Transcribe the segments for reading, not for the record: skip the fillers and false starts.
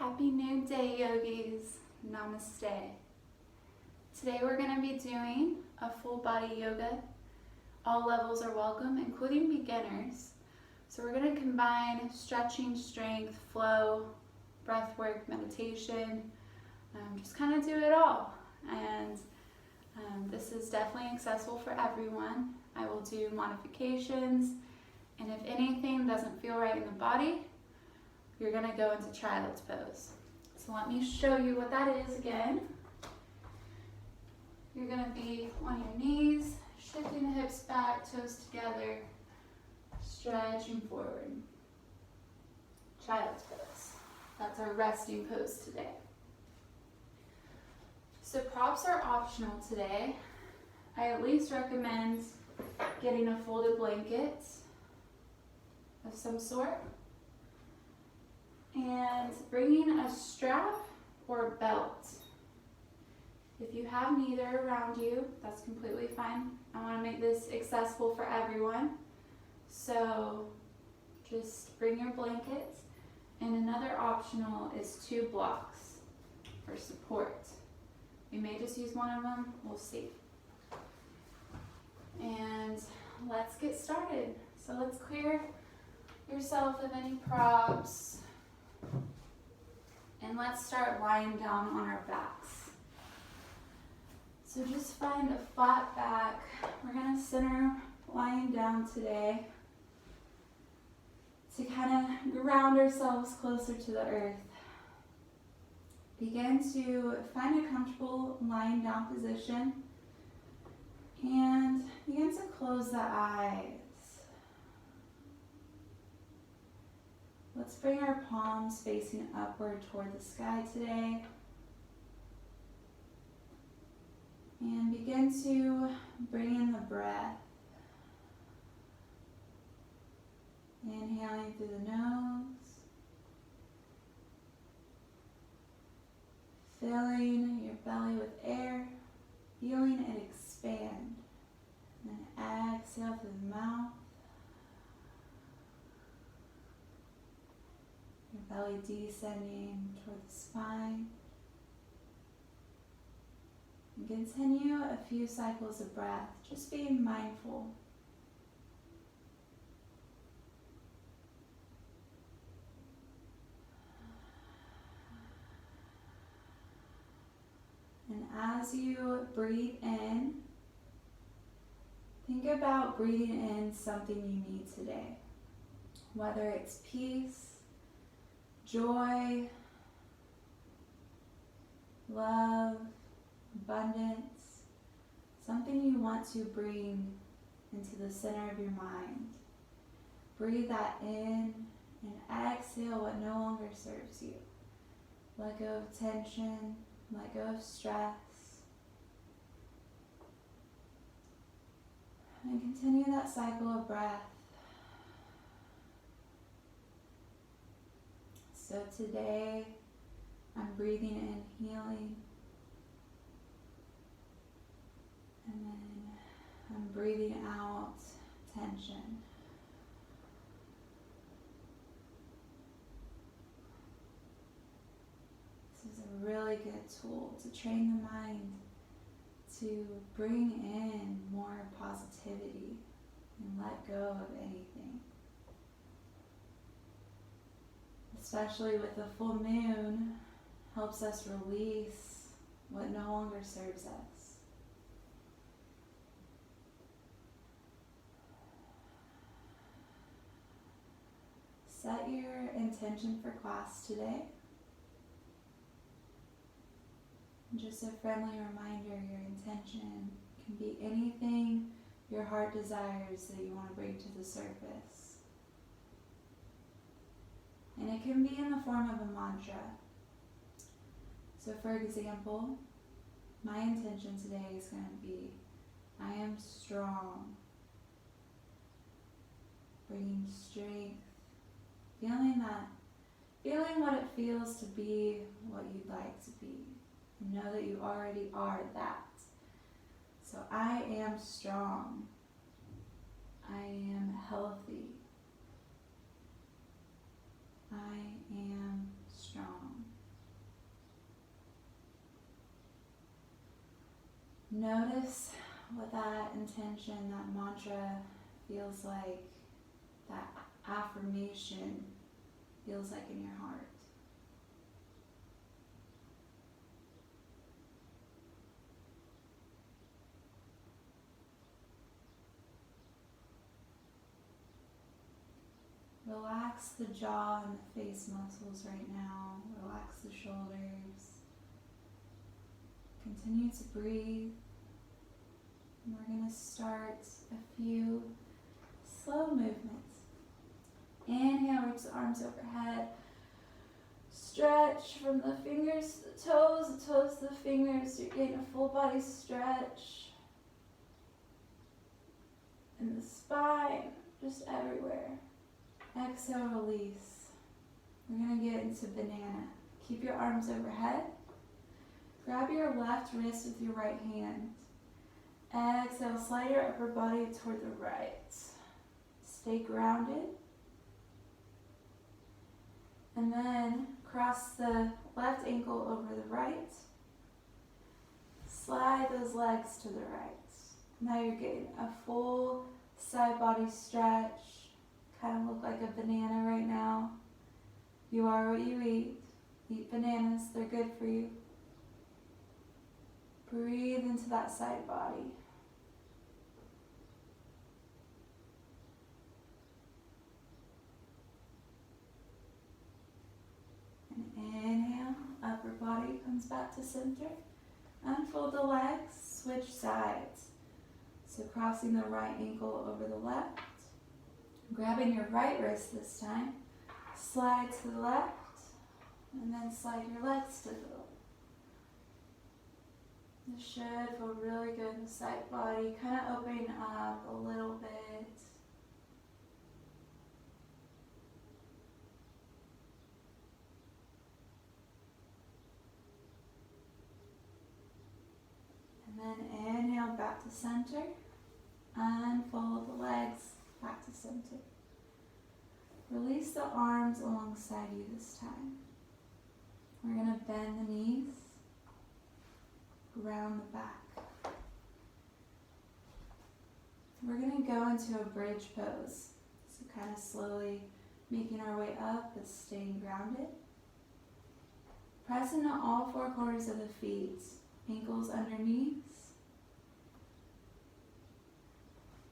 Happy new day, yogis. Namaste. Today we're going to be doing a full body yoga. All levels are welcome, including beginners. So we're going to combine stretching, strength, flow, breath work, meditation, just kind of do it all. And this is definitely accessible for everyone. I will do modifications, and if anything doesn't feel right in the body, you're going to go into child's pose. So let me show you what that is again. You're going to be on your knees, shifting the hips back, toes together, stretching forward. Child's pose. That's our resting pose today. So props are optional today. I at least recommend getting a folded blanket of some sort and bringing a strap or a belt. If you have neither around you, that's completely fine. I want to make this accessible for everyone. So just bring your blankets, and another optional is 2 blocks for support. We may just use one of them, we'll see. And let's get started. So let's clear yourself of any props. And let's start lying down on our backs. So just find a flat back. We're going to center lying down today to kind of ground ourselves closer to the earth. Begin to find a comfortable lying down position and begin to close the eyes. Let's bring our palms facing upward toward the sky today. And begin to bring in the breath. Inhaling through the nose. Filling your belly with air. Feeling it expand. And then exhale through the mouth. Your belly descending toward the spine. And continue a few cycles of breath, just being mindful. And as you breathe in, think about breathing in something you need today. Whether it's peace, joy, love, abundance, something you want to bring into the center of your mind. Breathe that in and exhale what no longer serves you. Let go of tension, let go of stress. And continue that cycle of breath. So today, I'm breathing in healing. And then I'm breathing out tension. This is a really good tool to train the mind to bring in more positivity and let go of anything. Especially with the full moon, helps us release what no longer serves us. Set your intention for class today. Just a friendly reminder, your intention can be anything your heart desires that you want to bring to the surface. And it can be in the form of a mantra. So for example, my intention today is going to be, I am strong. Bringing strength. Feeling what it feels to be what you'd like to be. And know that you already are that. So I am strong. I am healthy. I am strong. what that intention, that mantra feels like, that affirmation feels like in your heart. Relax the jaw and the face muscles right now. Relax the shoulders. Continue to breathe. And we're going to start a few slow movements. Inhale, reach the arms overhead. Stretch from the fingers to the toes to the fingers. You're getting a full body stretch. In the spine, just everywhere. Exhale, release. We're going to get into banana. Keep your arms overhead. Grab your left wrist with your right hand. Exhale, slide your upper body toward the right. Stay grounded. And then cross the left ankle over the right. Slide those legs to the right. Now you're getting a full side body stretch. Kind of look like a banana right now. You are what you eat. Eat bananas, they're good for you. Breathe into that side body. And inhale, upper body comes back to center. Unfold the legs, switch sides. So crossing the right ankle over the left. Grabbing your right wrist this time. Slide to the left. And then slide your legs to the left. This should feel really good in the side body, kind of opening up a little bit. And then inhale back to center. Unfold the legs back to center. Release the arms alongside you this time. We're going to bend the knees. Round the back. We're going to go into a bridge pose. So kind of slowly making our way up but staying grounded. Press into all four corners of the feet. Ankles underneath.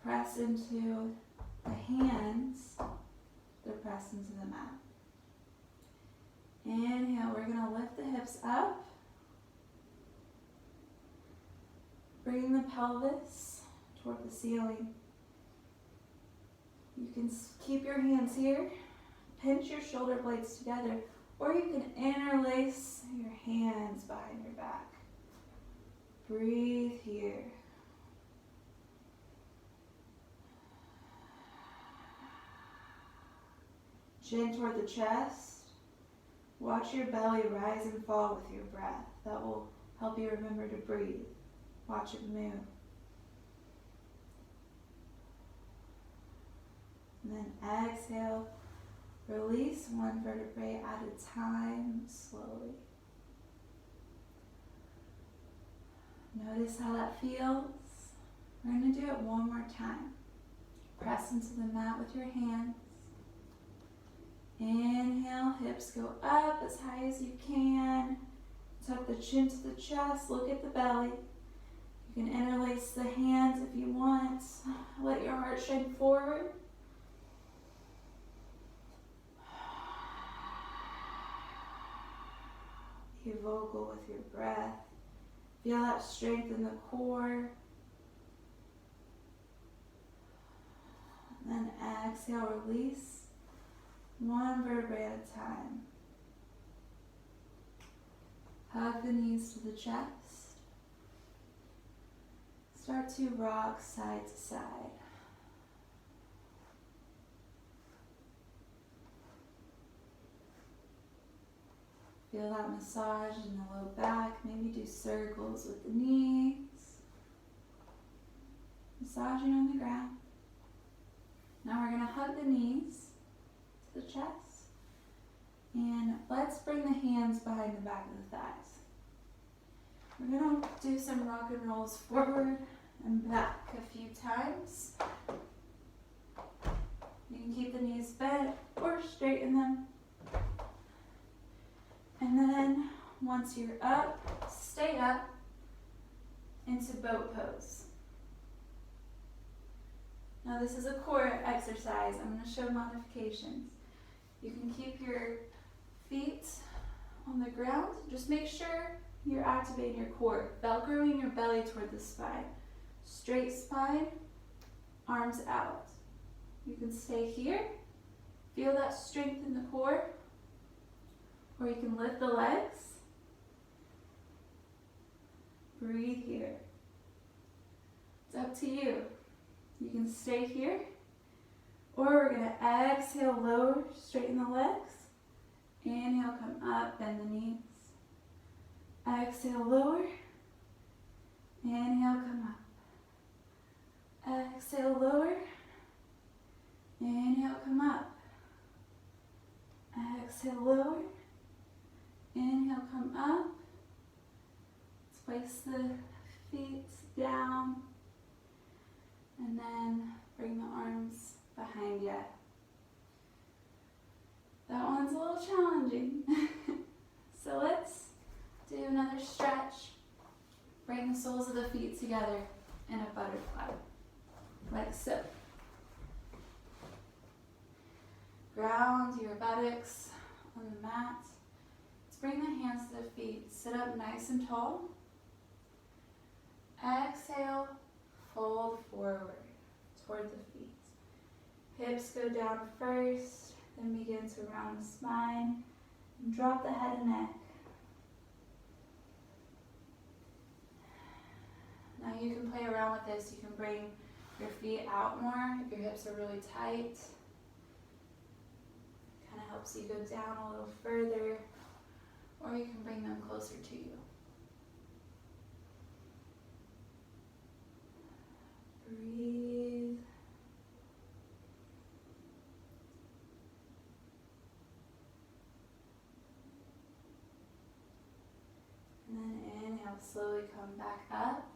Press into the hands. They're pressed into the mat. Inhale, we're going to lift the hips up. Bring the pelvis toward the ceiling. You can keep your hands here, pinch your shoulder blades together, or you can interlace your hands behind your back. Breathe here. Chin toward the chest. Watch your belly rise and fall with your breath. That will help you remember to breathe. Watch it move. And then exhale. Release one vertebrae at a time, slowly. Notice how that feels. We're going to do it one more time. Press into the mat with your hands. Inhale, hips go up as high as you can. Tuck the chin to the chest, look at the belly. You can interlace the hands if you want. Let your heart shine forward. Be vocal with your breath. Feel that strength in the core. And then exhale, release. One vertebrae at a time. Hug the knees to the chest. Start to rock side to side. Feel that massage in the low back. Maybe do circles with the knees. Massaging on the ground. Now we're going to hug the knees to the chest. And let's bring the hands behind the back of the thighs. We're going to do some rock and rolls forward and back a few times. You can keep the knees bent or straighten them. And then once you're up, stay up into boat pose. Now this is a core exercise. I'm going to show modifications. You can keep your feet on the ground. Just make sure you're activating your core, velcroing your belly toward the spine. Straight spine, arms out. You can stay here, feel that strength in the core, or you can lift the legs. Breathe here. It's up to you. You can stay here, or we're going to exhale, lower, straighten the legs. Inhale, come up, bend the knees. Exhale, lower. Inhale, come up. Exhale, lower. Inhale, come up. Exhale, lower. Inhale, come up. Let's place the feet down. And then bring the arms behind you. That one's a little challenging. So let's do another stretch. Bring the soles of the feet together in a butterfly, like so. Ground your buttocks on the mat. Let's bring the hands to the feet. Sit up nice and tall. Exhale, fold forward toward the feet. Hips go down first, then begin to round the spine and drop the head and neck. Now you can play around with this. You can bring your feet out more if your hips are really tight. Kind of helps you go down a little further, or you can bring them closer to you. Breathe. And then inhale, slowly come back up.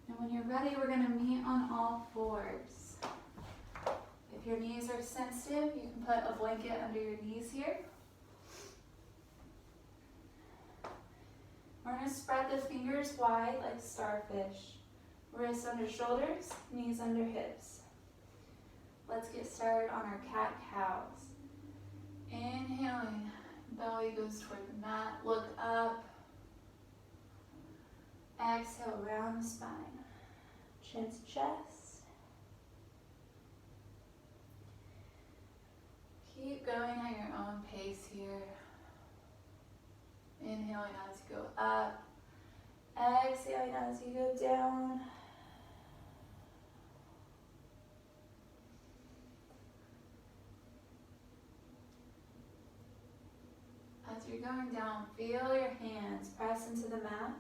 And when you're ready, we're going to meet on all fours. If your knees are sensitive, you can put a blanket under your knees here. We're going to spread the fingers wide like starfish. Wrists under shoulders, knees under hips. Let's get started on our cat-cows. Inhaling, belly goes toward the mat, look up. Exhale, round the spine, chin to chest. Keep going at your own pace here. Inhaling as you go up. Exhaling as you go down. As you're going down, feel your hands press into the mat.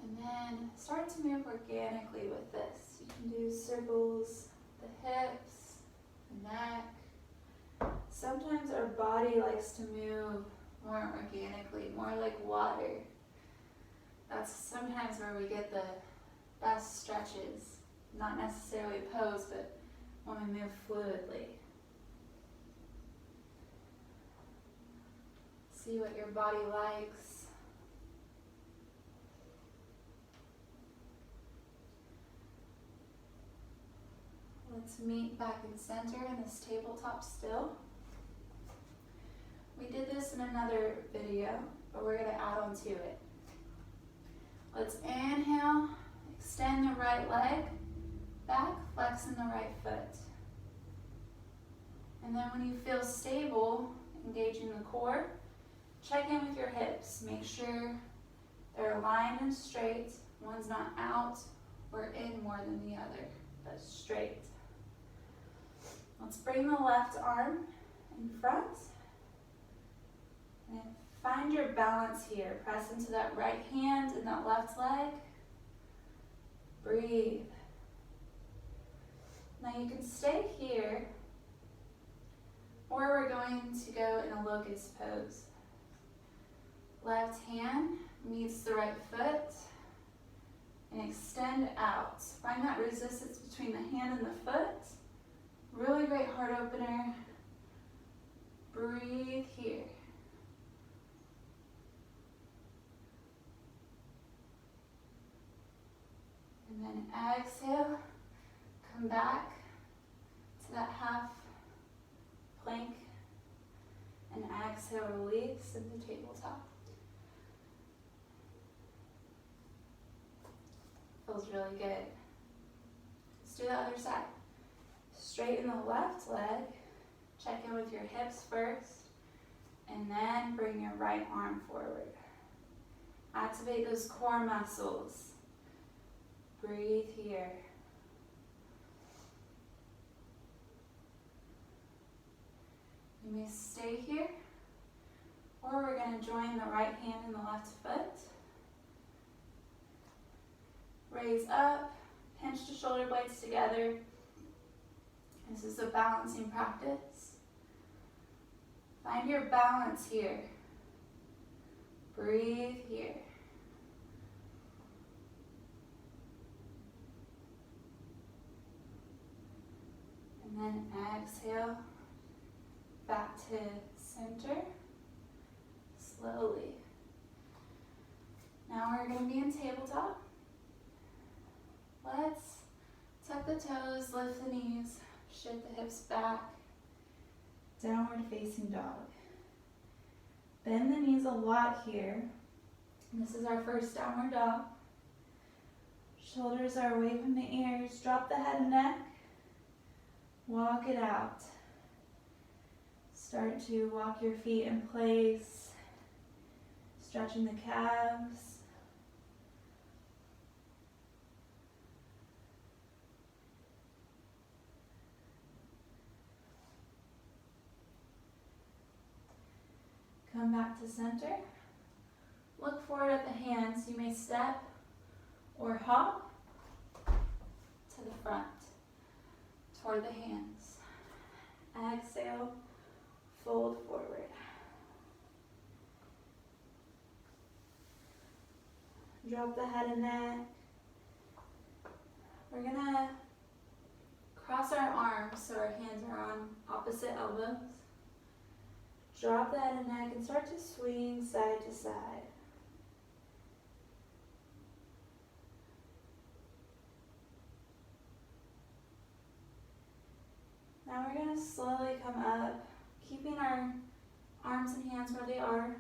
And then start to move organically with this. You can do circles, the hips, the neck. Sometimes our body likes to move more organically, more like water. That's sometimes where we get the best stretches. Not necessarily pose, but when we move fluidly. See what your body likes. Let's meet back in center in this tabletop still. We did this in another video, but we're going to add on to it. Let's inhale, extend the right leg back, flexing the right foot. And then when you feel stable, engaging the core, check in with your hips. Make sure they're aligned and straight. One's not out or in more than the other, but straight. Let's bring the left arm in front. And find your balance here. Press into that right hand and that left leg. Breathe. Now you can stay here, or we're going to go in a locust pose. Left hand meets the right foot and extend out. Find that resistance between the hand and the foot. Really great heart opener. Breathe here. And then exhale, come back to that half plank, and exhale, release into tabletop. Feels really good. Let's do the other side. Straighten the left leg, check in with your hips first, and then bring your right arm forward. Activate those core muscles. Breathe here. You may stay here, or we're going to join the right hand and the left foot. Raise up, pinch the shoulder blades together. This is a balancing practice. Find your balance here. Breathe here. And then exhale, back to center, slowly. Now we're going to be in tabletop. Let's tuck the toes, lift the knees, shift the hips back, downward facing dog. Bend the knees a lot here. This is our first downward dog. Shoulders are away from the ears. Drop the head and neck. Walk it out. Start to walk your feet in place, stretching the calves. Come back to center. Look forward at the hands. You may step or hop to the front toward the hands. Exhale, fold forward. Drop the head and neck. We're gonna cross our arms so our hands are on opposite elbows. Drop the head and neck and start to swing side to side. Now we're going to slowly come up, keeping our arms and hands where they are.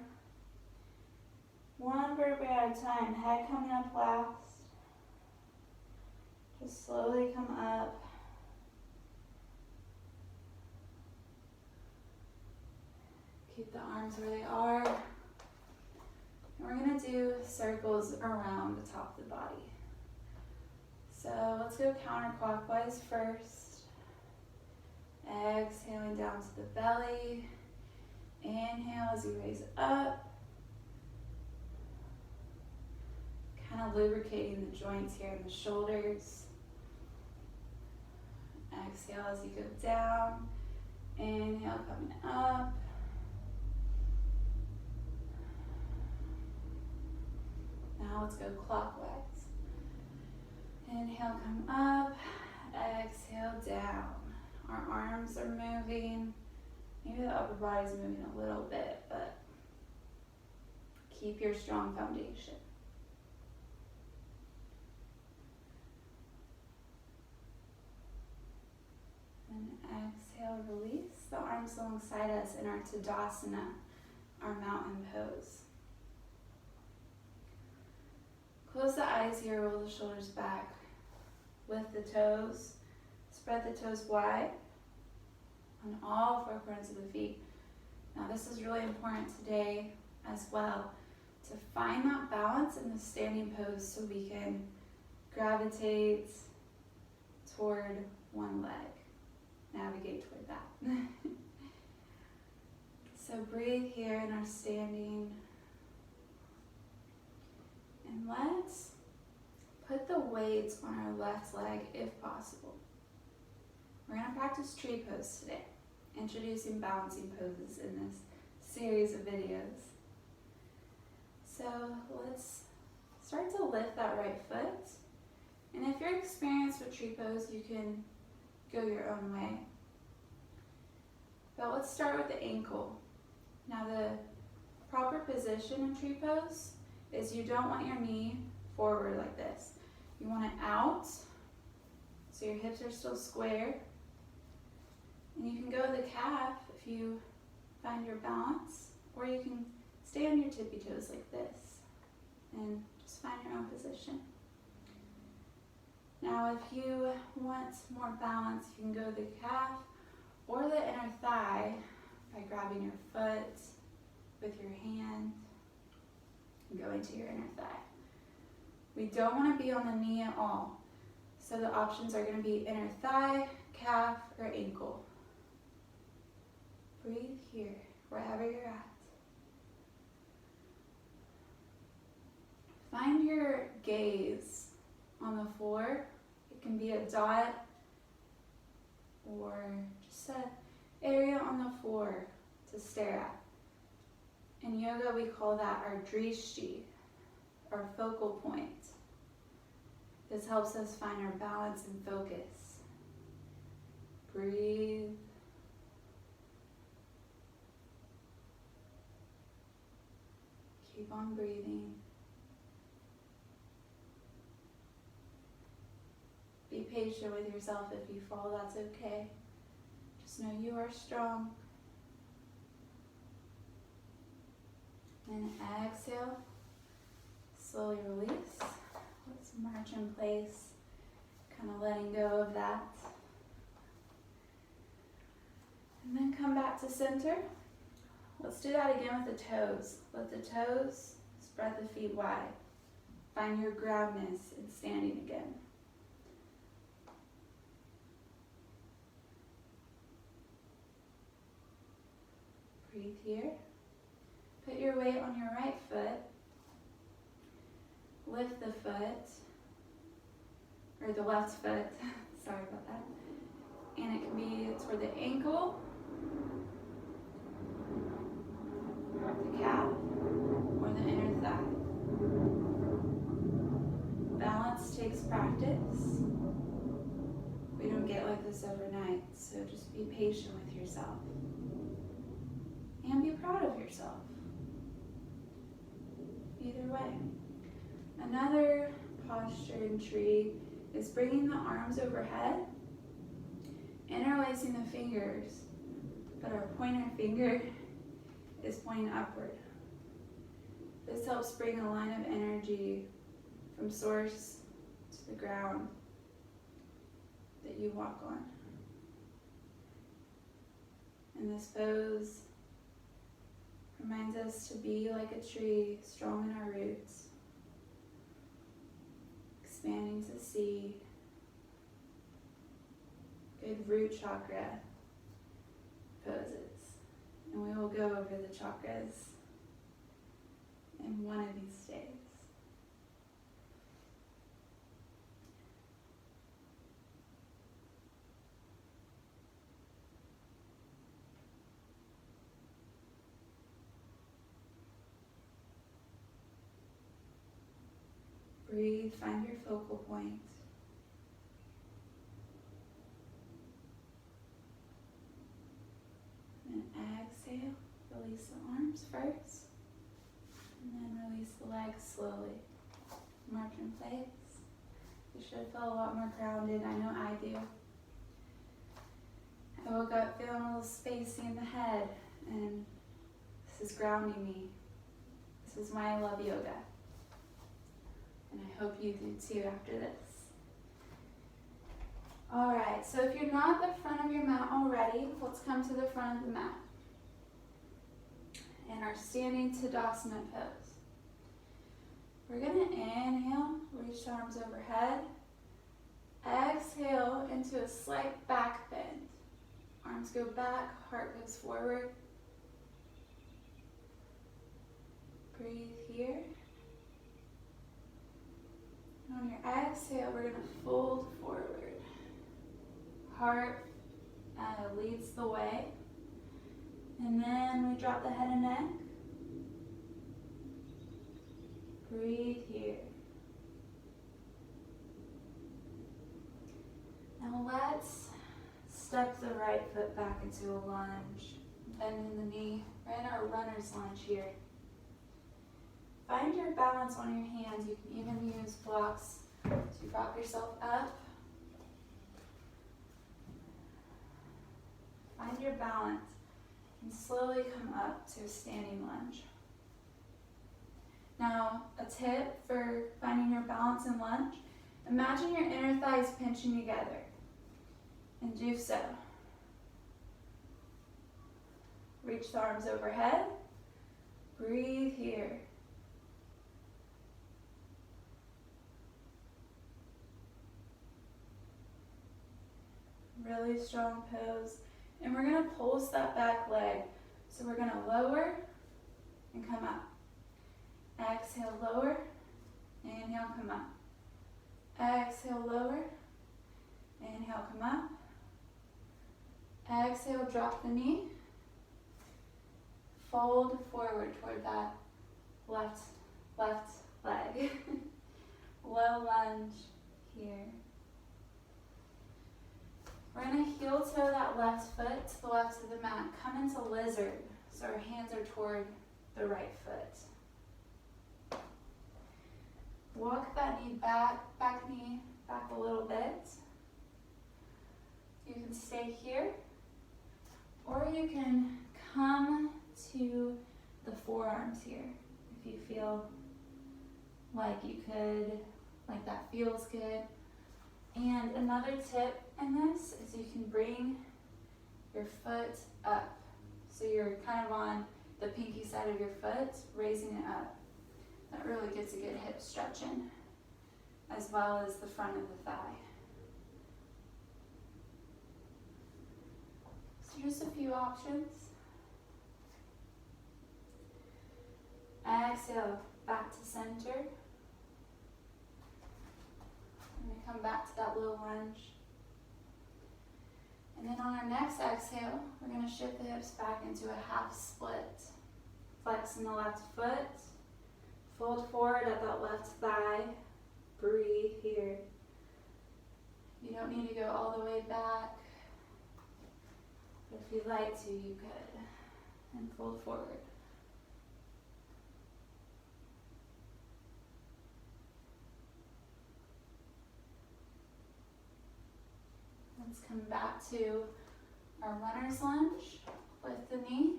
One vertebrae at a time, head coming up last. Just slowly come up. Keep the arms where they are. And we're going to do circles around the top of the body. So let's go counterclockwise first. Exhaling down to the belly. Inhale as you raise up. Kind of lubricating the joints here in the shoulders. Exhale as you go down. Inhale, coming up. Now let's go clockwise. Inhale, come up. Exhale, down. Our arms are moving. Maybe the upper body's moving a little bit, but keep your strong foundation. And exhale, release the arms alongside us in our Tadasana, our mountain pose. Close the eyes here, roll the shoulders back. Lift the toes, spread the toes wide on all four corners of the feet. Now this is really important today as well, to find that balance in the standing pose so we can gravitate toward one leg, navigate toward that. So breathe here in our standing. And let's put the weights on our left leg if possible. We're going to practice tree pose today, introducing balancing poses in this series of videos. So let's start to lift that right foot. And if you're experienced with tree pose, you can go your own way. But let's start with the ankle. Now the proper position in tree pose is you don't want your knee forward like this. You want it out, so your hips are still square. And you can go to the calf if you find your balance, or you can stay on your tippy toes like this and just find your own position. Now if you want more balance, you can go to the calf or the inner thigh by grabbing your foot with your hand and going to your inner thigh. We don't want to be on the knee at all. So the options are going to be inner thigh, calf, or ankle. Breathe here, wherever you're at. Find your gaze on the floor. It can be a dot or just an area on the floor to stare at. In yoga, we call that our drishti, our focal point. This helps us find our balance and focus. Breathe. Keep on breathing. Be patient with yourself. If you fall, that's okay. Just know you are strong. And exhale. Slowly release. Let's march in place. Kind of letting go of that. And then come back to center. Let's do that again with the toes. Let the toes spread the feet wide. Find your groundness in standing again. Breathe here. Put your weight on your right foot. Lift the foot, or the left foot, sorry about that. And it can be toward the ankle, the calf, or the inner thigh. Balance takes practice. We don't get like this overnight, so just be patient with yourself. And be proud of yourself. Either way. Another posture in tree is bringing the arms overhead, interlacing the fingers, but our pointer finger is pointing upward. This helps bring a line of energy from source to the ground that you walk on. And this pose reminds us to be like a tree, strong in our roots, expanding to see. Good root chakra poses. And we will go over the chakras in one of these days. Breathe, find your focal point. And exhale, release the arms first, and then release the legs slowly. March in place. You should feel a lot more grounded. I know I do. I woke up feeling a little spacey in the head, and this is grounding me. This is why I love yoga. And I hope you do too after this. Alright, so if you're not at the front of your mat already, let's come to the front of the mat. In our standing Tadasana pose. We're going to inhale, reach the arms overhead. Exhale into a slight back bend. Arms go back, heart goes forward. Breathe here. And on your exhale, we're going to fold forward. Heart leads the way. And then we drop the head and neck. Breathe here. Now let's step the right foot back into a lunge. Bending the knee. We're in our runner's lunge here. Find your balance on your hands. You can even use blocks to prop yourself up. Find your balance and slowly come up to a standing lunge. Now, a tip for finding your balance in lunge, imagine your inner thighs pinching together, and do so. Reach the arms overhead. Breathe here. Really strong pose. And we're going to pulse that back leg. So we're going to lower and come up. Exhale, lower. Inhale, come up. Exhale, lower. Inhale, come up. Exhale, drop the knee. Fold forward toward that left leg. Low lunge here. We're going to heel toe that left foot to the left of the mat. Come into lizard, so our hands are toward the right foot. Walk that knee back a little bit. You can stay here, or you can come to the forearms here if you feel like you could, like that feels good. And another tip in this is you can bring your foot up. So you're kind of on the pinky side of your foot, raising it up. That really gets a good hip stretch in, as well as the front of the thigh. So just a few options. Exhale, back to center. And we come back to that low lunge. And then on our next exhale, we're going to shift the hips back into a half split. Flexing the left foot. Fold forward at that left thigh. Breathe here. You don't need to go all the way back. But if you'd like to, you could. And fold forward. Let's come back to our runner's lunge. Lift the knee.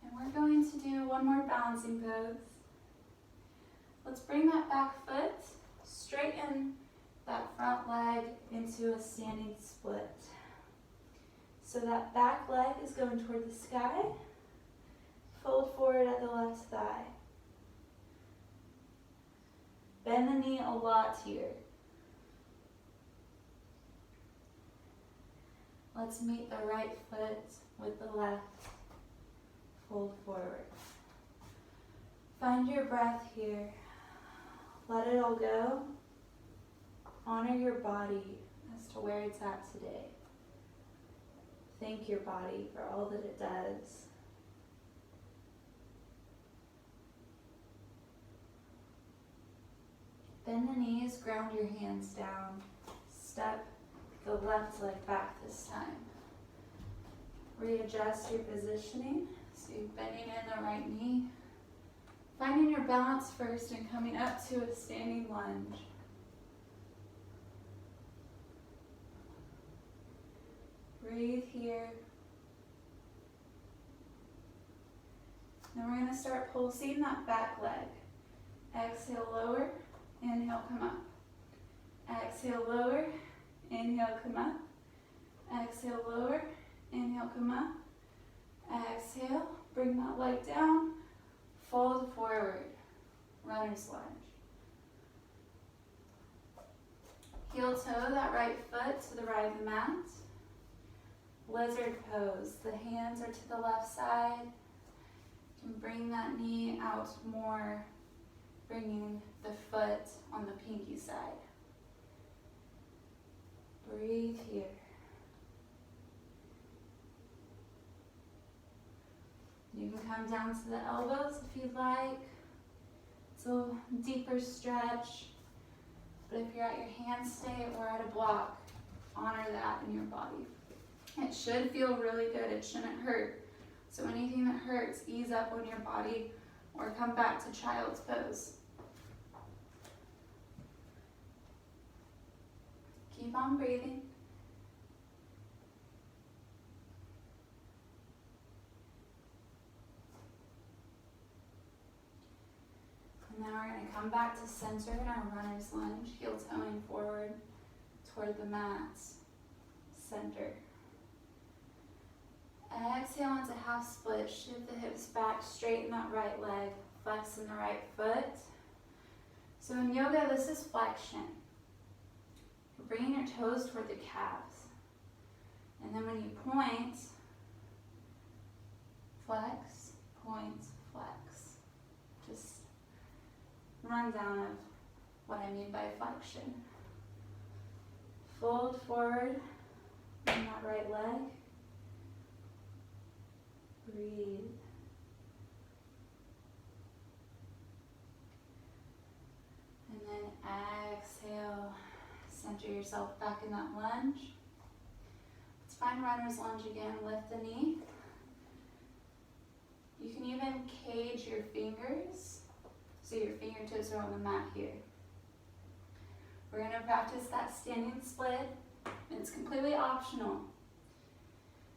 And we're going to do one more balancing pose. Let's bring that back foot, straighten that front leg into a standing split. So that back leg is going toward the sky. Fold forward at the left thigh. Bend the knee a lot here. Let's meet the right foot with the left. Fold forward. Find your breath here. Let it all go. Honor your body as to where it's at today. Thank your body for all that it does. Bend the knees, ground your hands down. Step the left leg back this time. Readjust your positioning. So you're bending in the right knee. Finding your balance first and coming up to a standing lunge. Breathe here. Then we're going to start pulsing that back leg. Exhale, lower. Inhale, come up. Exhale, lower. Inhale, come up. Exhale, lower. Inhale, come up. Exhale, bring that leg down. Fold forward. Runner's lunge. Heel toe that right foot to the right of the mat. Lizard pose. The hands are to the left side. You can bring that knee out more, bringing the foot on the pinky side. Breathe here. You can come down to the elbows if you'd like. It's a deeper stretch. But if you're at your handstand or at a block, honor that in your body. It should feel really good. It shouldn't hurt. So anything that hurts, ease up on your body or come back to child's pose. Keep on breathing. And now we're going to come back to center in our runner's lunge, heel toeing forward toward the mat. Center. Exhale into half split. Shift the hips back, straighten that right leg, flex in the right foot. So in yoga, this is flexion. You're bringing your toes toward the calves. And then when you point, flex, point, flex. Just rundown of what I mean by flexion. Fold forward in that right leg. Breathe. And then exhale. Center yourself back in that lunge. Let's find runner's lunge again. Lift the knee. You can even cage your fingers so your fingertips are on the mat here. We're going to practice that standing split, and it's completely optional.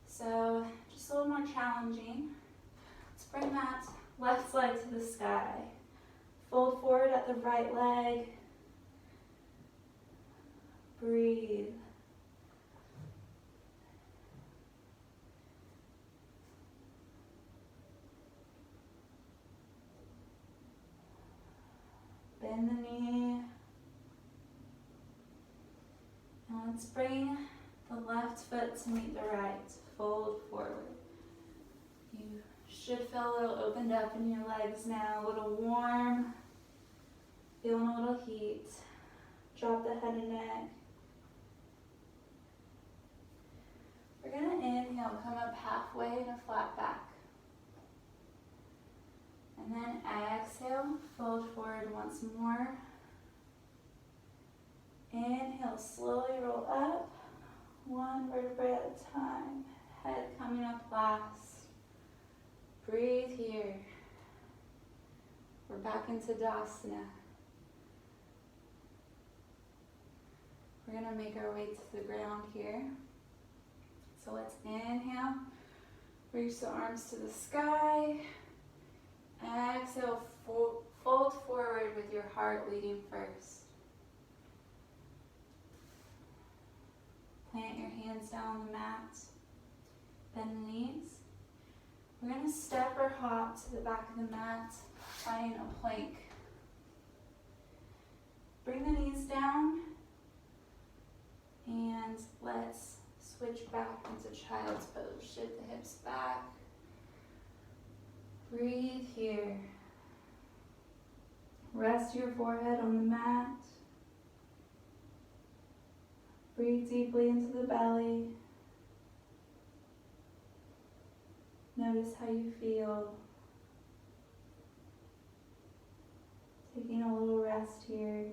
So just a little more challenging. Let's bring that left leg to the sky. Fold forward at the right leg. Breathe. Bend the knee. And let's bring the left foot to meet the right. Fold forward. You should feel a little opened up in your legs now, a little warm, feeling a little heat. Drop the head and neck. We're going to inhale, come up halfway in a flat back. And then exhale, fold forward once more. Inhale, slowly roll up, one vertebrae at a time. Head coming up last. Breathe here. We're back into Dasana. We're going to make our way to the ground here. So let's inhale, reach the arms to the sky. Exhale, fold forward with your heart leading first. Plant your hands down on the mat. Bend the knees. We're going to step or hop to the back of the mat, finding a plank. Bring the knees down, and let's switch back into child's pose. Shift the hips back. Breathe here. Rest your forehead on the mat. Breathe deeply into the belly. Notice how you feel. Taking a little rest here.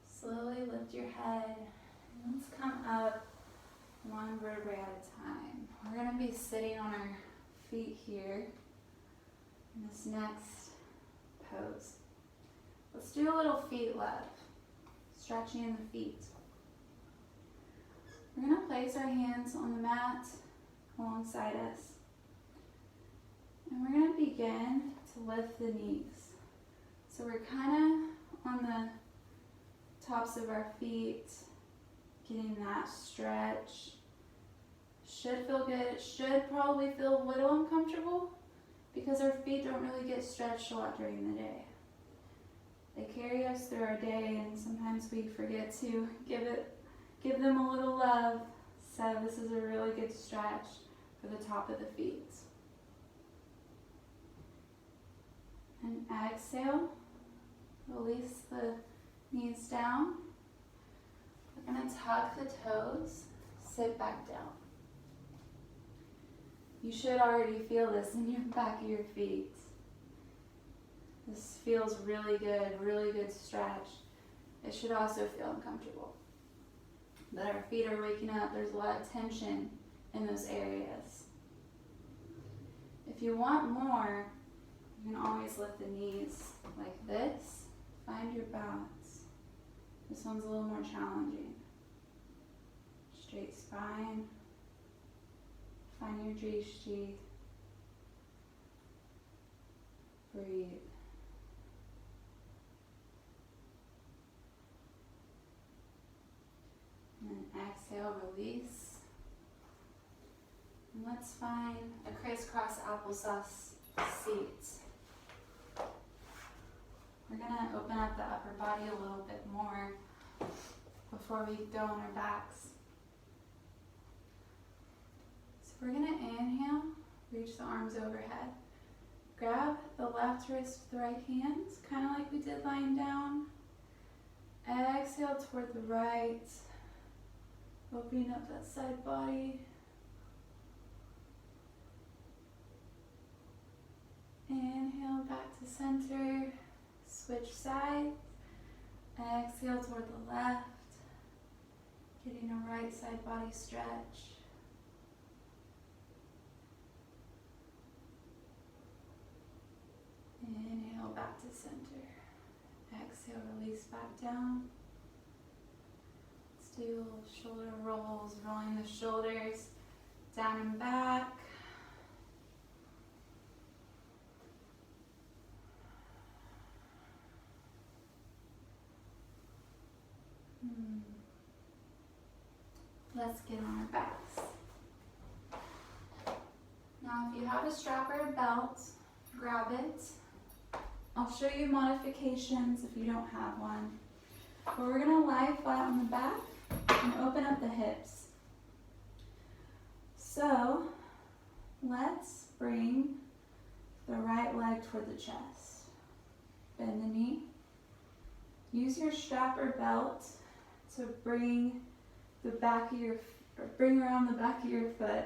Slowly lift your head. Let's come up one vertebrae at a time. We're going to be sitting on our feet here in this next pose. Let's do a little feet love, stretching in the feet. We're going to place our hands on the mat alongside us. And we're going to begin to lift the knees. So we're kind of on the tops of our feet, getting that stretch. Should feel good. It should probably feel a little uncomfortable because our feet don't really get stretched a lot during the day. They carry us through our day, and sometimes we forget to give them a little love. So this is a really good stretch for the top of the feet. And exhale, release the knees down. We're going to tuck the toes, sit back down. You should already feel this in your back of your feet. This feels really good stretch. It should also feel uncomfortable. But our feet are waking up. There's a lot of tension in those areas. If you want more, you can always lift the knees like this. Find your balance. This one's a little more challenging. Straight spine. Find your drishti. Breathe. And then exhale, release. And let's find a crisscross applesauce seat. We're going to open up the upper body a little bit more before we go on our backs. So we're going to inhale, reach the arms overhead. Grab the left wrist with the right hand, kind of like we did lying down. Exhale toward the right, opening up that side body. Inhale back to center, switch sides. Exhale toward the left, getting a right side body stretch. Inhale back to center. Exhale, release back down. Let's do shoulder rolls, rolling the shoulders down and back. Let's get on our backs. Now, if you have a strap or a belt, grab it. I'll show you modifications if you don't have one. But we're going to lie flat on the back and open up the hips. So, let's bring the right leg toward the chest. Bend the knee. Use your strap or belt to bring around the back of your foot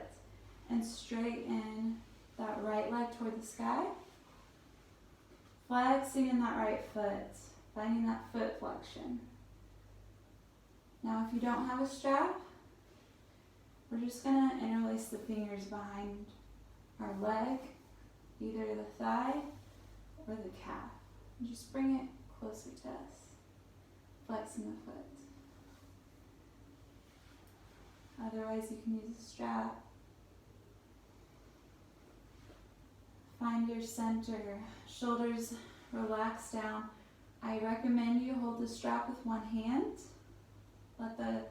and straighten that right leg toward the sky. Flexing in that right foot, finding that foot flexion. Now if you don't have a strap, we're just going to interlace the fingers behind our leg, either the thigh or the calf. And just bring it closer to us, flexing the foot. Otherwise, you can use a strap. Find your center, shoulders relax down. I recommend you hold the strap with one hand. Let the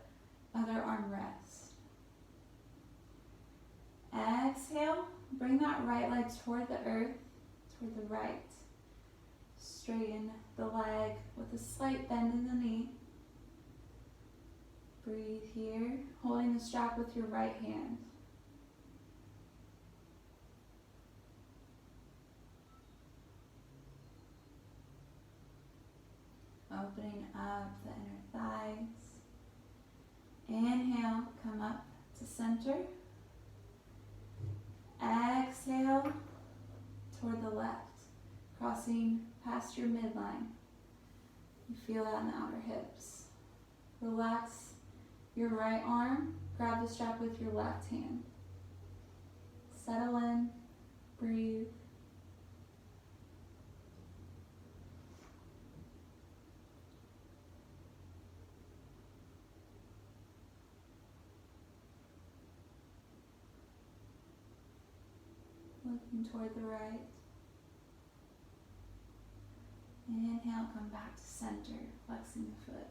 other arm rest. Exhale, bring that right leg toward the earth, toward the right. Straighten the leg with a slight bend in the knee. Breathe here, holding the strap with your right hand. Opening up the inner thighs. Inhale, come up to center. Exhale toward the left, crossing past your midline. You feel that in the outer hips. Relax your right arm, grab the strap with your left hand. Settle in, breathe. Looking toward the right. Inhale, come back to center, flexing the foot.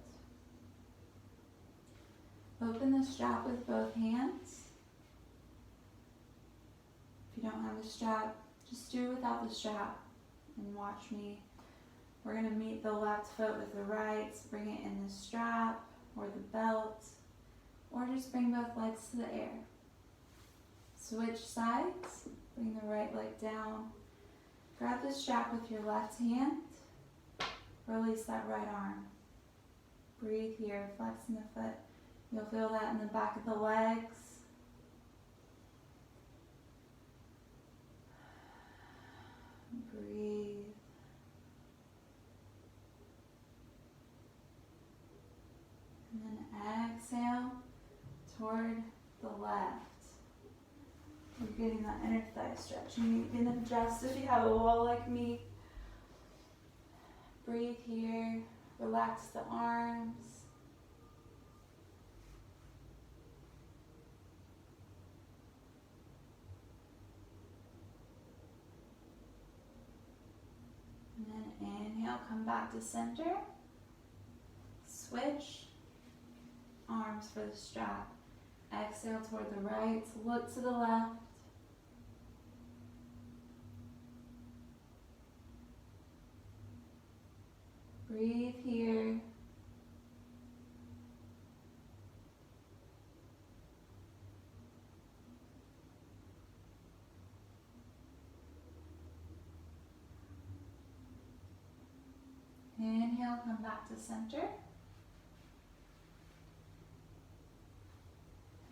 Open the strap with both hands. If you don't have a strap, just do it without the strap and watch me We're going to meet the left foot with the right, bring it in the strap or the belt, or just bring both legs to the air. Switch sides, bring the right leg down. Grab the strap with your left hand, release that right arm. Breathe here, flexing the foot. You'll feel that in the back of the legs. Breathe. And then exhale toward the left. You're getting that inner thigh stretch. You can adjust if you have a wall like me. Breathe here. Relax the arms. And then inhale, come back to center. Switch. Arms for the strap. Exhale toward the right. Look to the left. Breathe here. Inhale, come back to center.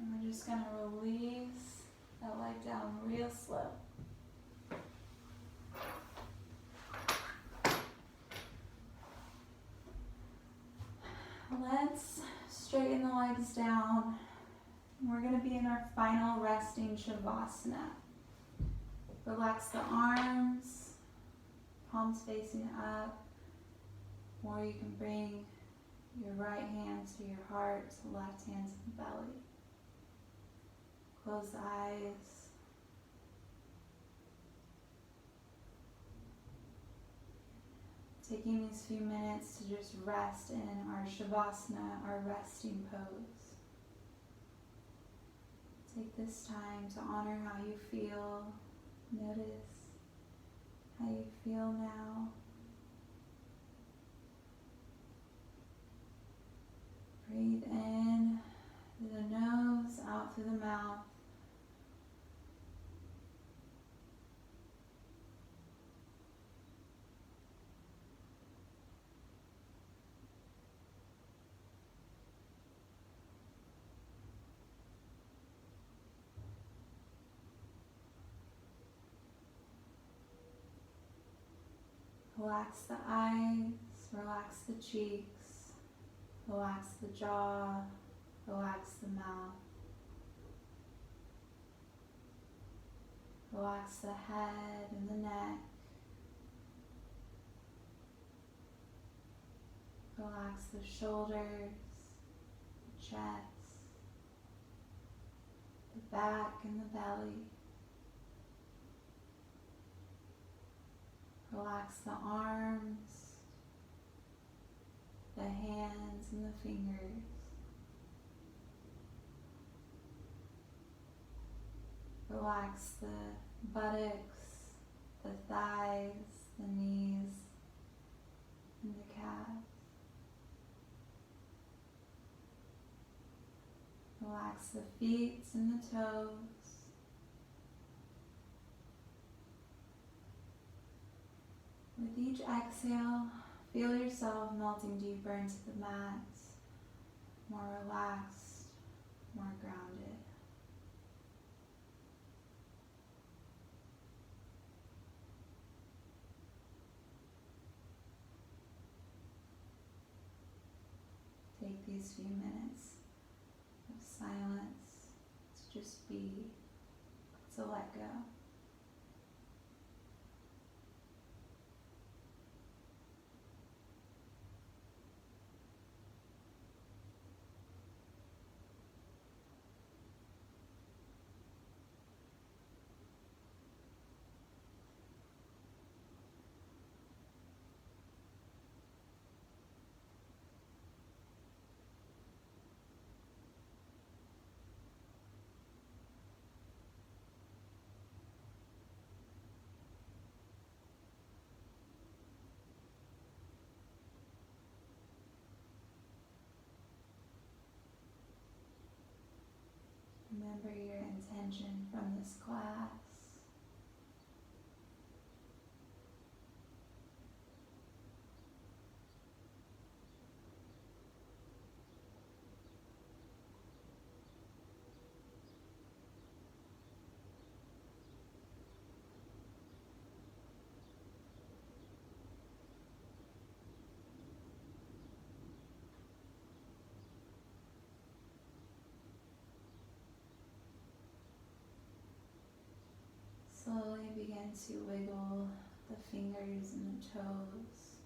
And we're just going to release that leg down real slow. Let's straighten the legs down. We're going to be in our final resting Shavasana. Relax the arms, palms facing up, or you can bring your right hand to your heart, left hand to the belly. Close the eyes. Taking these few minutes to just rest in our Shavasana, our resting pose. Take this time to honor how you feel. Notice how you feel now. Breathe in through the nose, out through the mouth. Relax the eyes, relax the cheeks, relax the jaw, relax the mouth. Relax the head and the neck. Relax the shoulders, the chest, the back and the belly. Relax the arms, the hands and the fingers. Relax the buttocks, the thighs, the knees, and the calves. Relax the feet and the toes. With each exhale, feel yourself melting deeper into the mat, more relaxed, more grounded. Take these few minutes of silence to just be, to let go. tension from this class. Slowly begin to wiggle the fingers and the toes.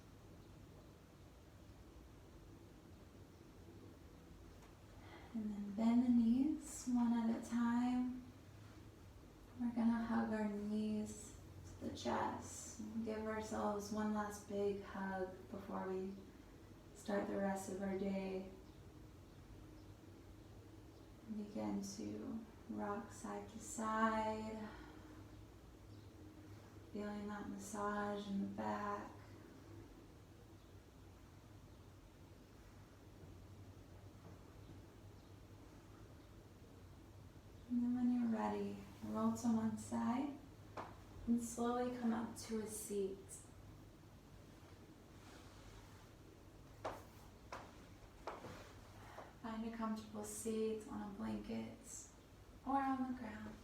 And then bend the knees one at a time. We're going to hug our knees to the chest and give ourselves one last big hug before we start the rest of our day. And begin to rock side to side. Feeling that massage in the back. And then when you're ready, roll to one side and slowly come up to a seat. Find a comfortable seat on a blanket or on the ground.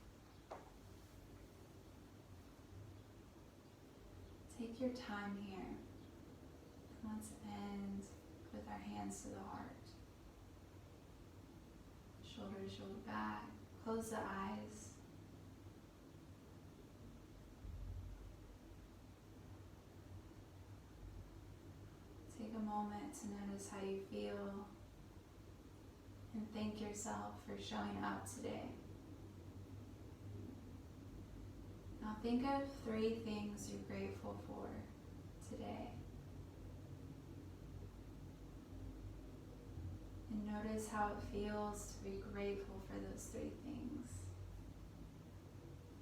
Take your time here. Let's end with our hands to the heart. Shoulder to shoulder back. Close the eyes. Take a moment to notice how you feel and thank yourself for showing up today. Now think of 3 things you're grateful for today. And notice how it feels to be grateful for those 3 things.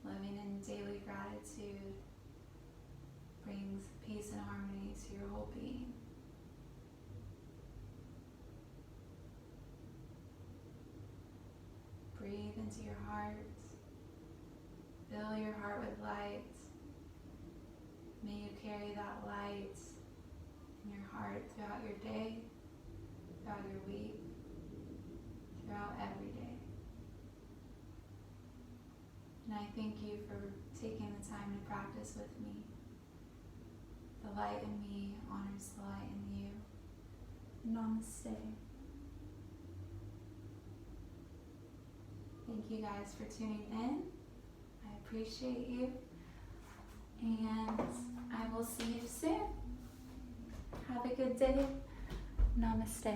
Living in daily gratitude brings peace and harmony to your whole being. Breathe into your heart. Fill your heart with light. May you carry that light in your heart throughout your day, throughout your week, throughout every day. And I thank you for taking the time to practice with me. The light in me honors the light in you. Namaste. Thank you guys for tuning in. I appreciate you, and I will see you soon. Have a good day. Namaste.